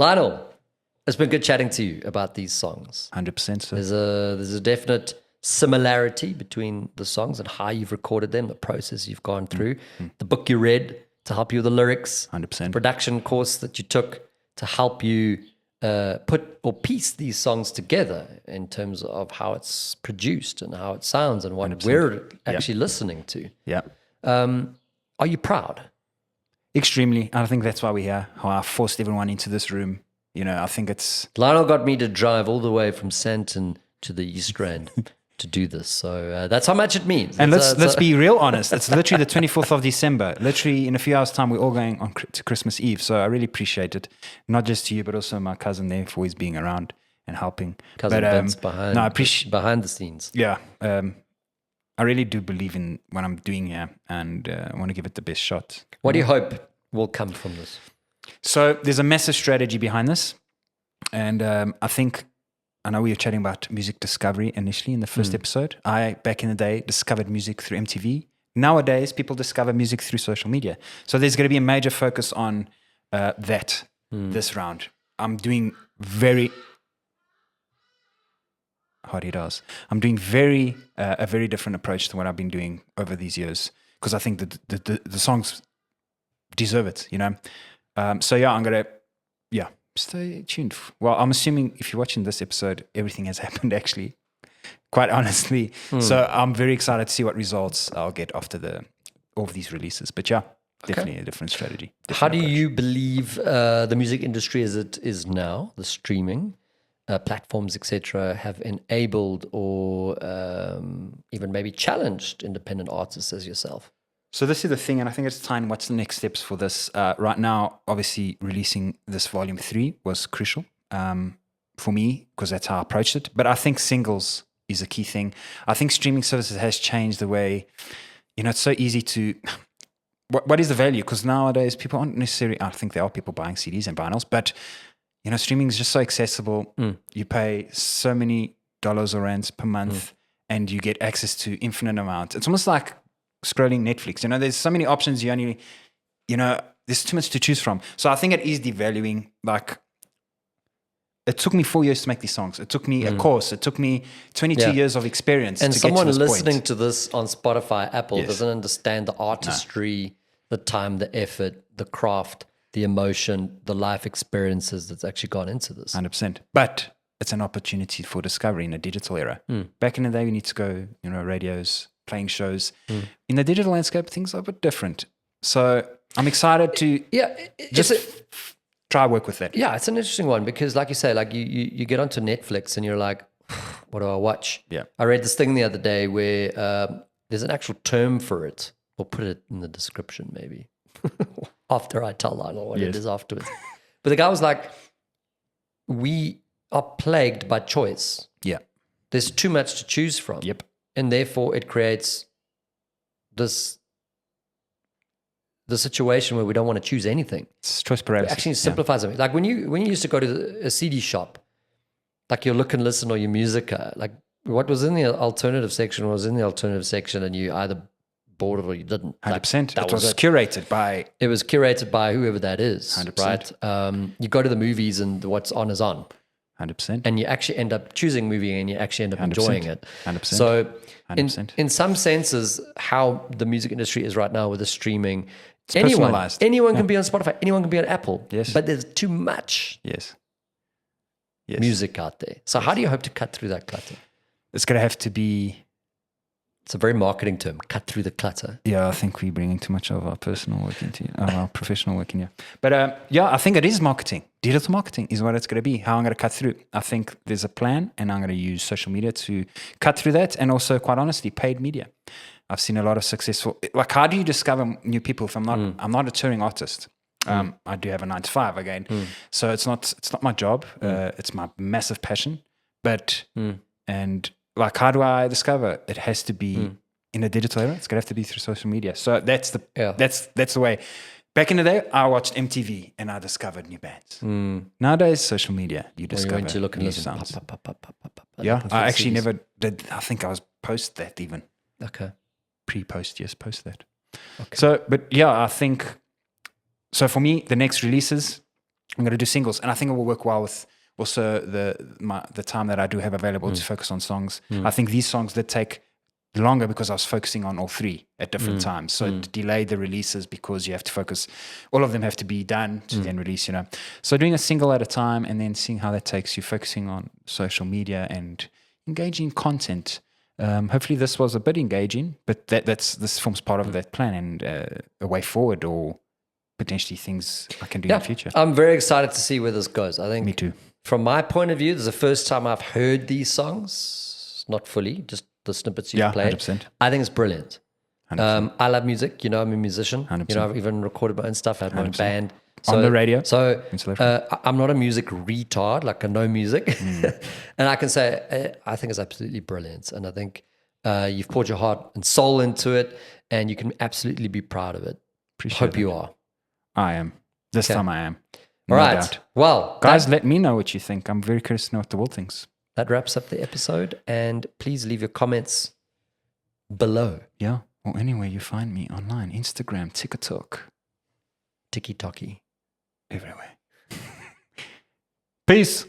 Lionel, it's been good chatting to you about these songs. 100%. So. There's a definite similarity between the songs and how you've recorded them, the process you've gone through, the book you read to help you with the lyrics, 100%. production course that you took to help you put or piece these songs together in terms of how it's produced and how it sounds and what 100%. we're actually listening to. Yeah. Are you proud? Extremely. I think that's why we're here, how I forced everyone into this room. You know, I think it's... Lionel got me to drive all the way from Sandton to the East Rand to do this. So that's how much it means. And let's be real honest. It's literally the 24th of December. Literally in a few hours' time, we're all going on to Christmas Eve. So I really appreciate it. Not just to you, but also my cousin there for always being around and helping. Cousin Vince behind, no, I appreciate, behind the scenes. Yeah. I really do believe in what I'm doing here and I want to give it the best shot. What do you hope will come from this? So there's a massive strategy behind this. And I know we were chatting about music discovery initially in the first episode. I, back in the day, discovered music through MTV. Nowadays, people discover music through social media. So there's going to be a major focus on that this round. I'm doing a very different approach to what I've been doing over these years because I think that the songs deserve it, you know. So yeah, I'm going to, stay tuned. Well, I'm assuming if you're watching this episode, everything has happened actually, quite honestly. So I'm very excited to see what results I'll get after all of these releases. But yeah, definitely a different strategy. How do you believe the music industry as it is now, the streaming platforms, etc., have enabled or even maybe challenged independent artists as yourself? So this is the thing, and I think it's time. What's the next steps for this? Right now, obviously, releasing this volume 3 was crucial for me because that's how I approached it. But I think singles is a key thing. I think streaming services has changed the way, you know, it's so easy to... What is the value? Because nowadays, people aren't necessarily... I think there are people buying CDs and vinyls, but, you know, streaming is just so accessible. You pay so many dollars or rands per month and you get access to infinite amounts. It's almost like scrolling Netflix, you know, there's so many options. You only, you know, there's too much to choose from. So I think it is devaluing. Like, it took me 4 years to make these songs. It took me a course. It took me 22 years of experience. And to someone get to this listening point. to this on Spotify, Apple doesn't understand the artistry, the time, the effort, the craft, the emotion, the life experiences that's actually gone into this. 100%. But it's an opportunity for discovery in a digital era. Back in the day, we need to go, you know, radios, playing shows. In the digital landscape, things are a bit different. So I'm excited to try work with that. Yeah, it's an interesting one because, like you say, like you get onto Netflix and you're like, what do I watch? Yeah. I read this thing the other day where there's an actual term for it. We'll put it in the description maybe after I tell Lionel what it is afterwards. But the guy was like, we are plagued by choice. Yeah. There's too much to choose from. Yep. And therefore it creates the situation where we don't want to choose anything. It's choice paralysis. It actually simplifies it. Like when you used to go to a CD shop, like your Look and Listen or your Musica, like what was in the alternative section was in the alternative section, and you either bought it or you didn't. 100%. Like, it was curated by... It was curated by whoever that is, 100%. right? You go to the movies and what's on is on. 100%. And you actually end up choosing a movie and you actually end up enjoying it. 100%. So 100%. In some senses, how the music industry is right now with the streaming, It's personalized. anyone can be on Spotify, anyone can be on Apple. Yes. But there's too much music out there. So how do you hope to cut through that clutter? It's going to have to be... It's a very marketing term, cut through the clutter. Yeah, I think we're bringing too much of our personal work into our professional work in here. But I think it is marketing. Digital marketing is what it's going to be, how I'm going to cut through. I think there's a plan and I'm going to use social media to cut through that, and also, quite honestly, paid media. I've seen a lot of successful... Like, how do you discover new people if I'm not a touring artist? I do have a 9-to-5 again. So it's not my job. It's my massive passion. But... And... Like, how do I discover? It has to be in a digital era. It's going to have to be through social media. So that's the way. Back in the day, I watched MTV and I discovered new bands. Nowadays, social media, you discover went to Look and new Listen. sounds. Yeah, I actually never did. I think I was post that even. Okay. Pre-post, yes, post that. Okay. So, but yeah, I think, so for me, the next releases, I'm going to do singles, and I think it will work well with also the time that I do have available to focus on songs. I think these songs did take longer because I was focusing on all three at different times. So it delayed the releases because you have to focus. All of them have to be done to then release, you know. So doing a single at a time and then seeing how that takes you, focusing on social media and engaging content. Hopefully this was a bit engaging, but this forms part of that plan and a way forward or potentially things I can do in the future. I'm very excited to see where this goes. I think Me too. From my point of view, this is the first time I've heard these songs, not fully, just the snippets you've played. 100%. I think it's brilliant. I love music. You know, I'm a musician. 100%. You know, I've even recorded my own stuff. I had my own 100%. band. On the radio. So I'm not a music retard, like I know music. And I can say, I think it's absolutely brilliant. And I think you've poured your heart and soul into it, and you can absolutely be proud of it. Hope you are. I am. This time I am. All right. Doubt. Well, guys, let me know what you think. I'm very curious to know what the world thinks. That wraps up the episode, and please leave your comments below. Yeah, or anywhere you find me online, Instagram, TikTok, Tiki-toki. everywhere. Peace.